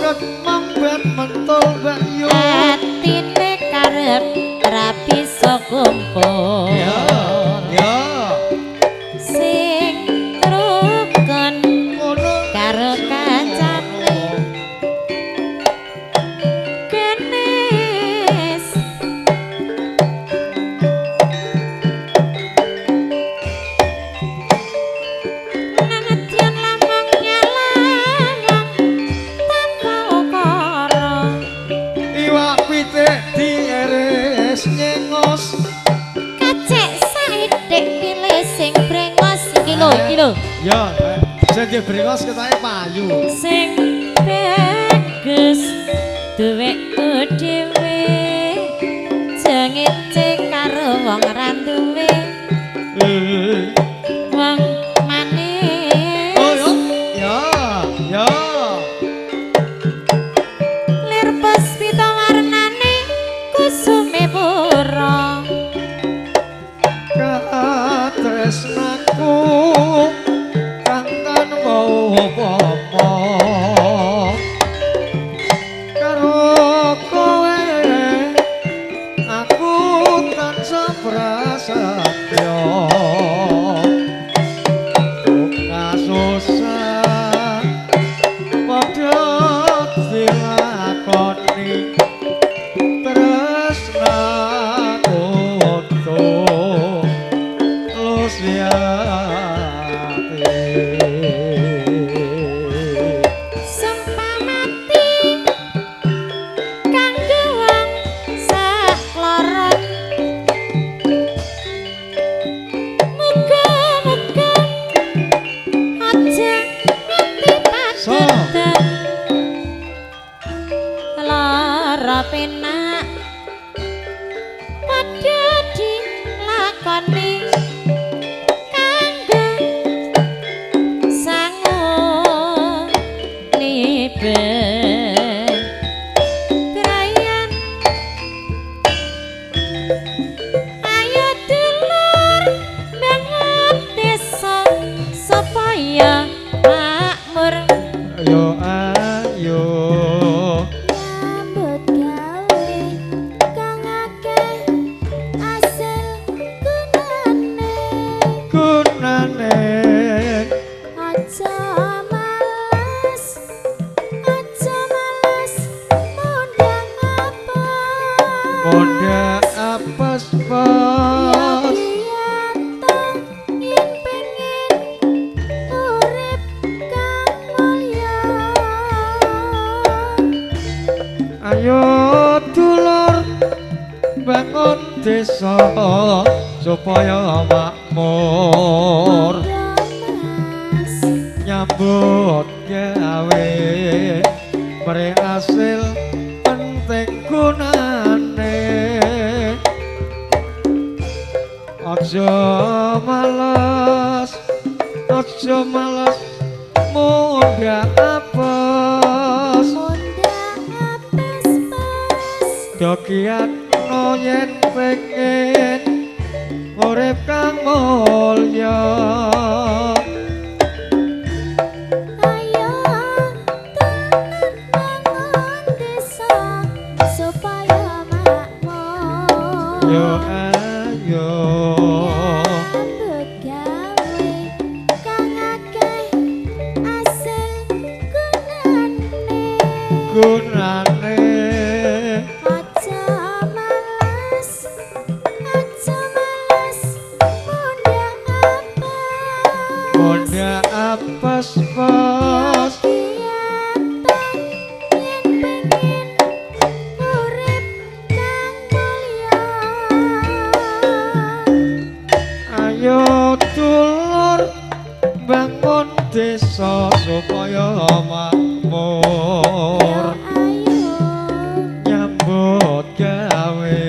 saged mambet mentul Mbak Yu. Atine karep rapi kumpul. Ya, ya. Sing rukun Ngono karo kancane. Genis nangatyan lamangnya lamang tanpa ukara. iwak pitik dieres nyengos. Kacek saithik pilih sing brengos iki lho. Ya, sing brengos ketake payu. Sing bagus duweku dhewe jengece karo wong ra duwe wong manis. Oh ya, ya, ya. Lir puspita warnane kusume pura. Katresnaku kang tanpa apa-apa karo kowe aku tansah prasetya kasusah padha dilakoni tresnaku utuh Sumpah mati kanggo wong sakloron. Muga-muga aja nganti padedan. Lara penak padha dilakoni kanggo sangu liben brayan. Ayo dulur bangun desa supaya makmur. ayo ayo Nyambut gawe kang akeh asil gunane. gunane Aja males mundang apa. muda apes pas Yen pengen urip kang mulya. ayo dulur bangun desa supaya makmur Mas nyambut gawe mari hasil penting gunane aja males muda apes dokiat no yen pengen urip kang mulya. ayo bangun desa supaya makmur. Yo ayo Nyambut gawe kang akeh asil gunane. Aja males muda apes pas yen pengen urip kang mulya. ayo dulur bangun desa supaya makmur Ayo nyambut gawe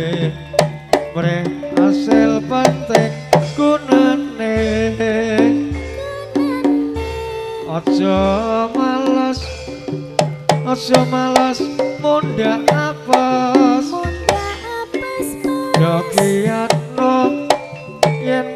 mreh hasil penting gunane aja males munda apes munda apes dokiat no yen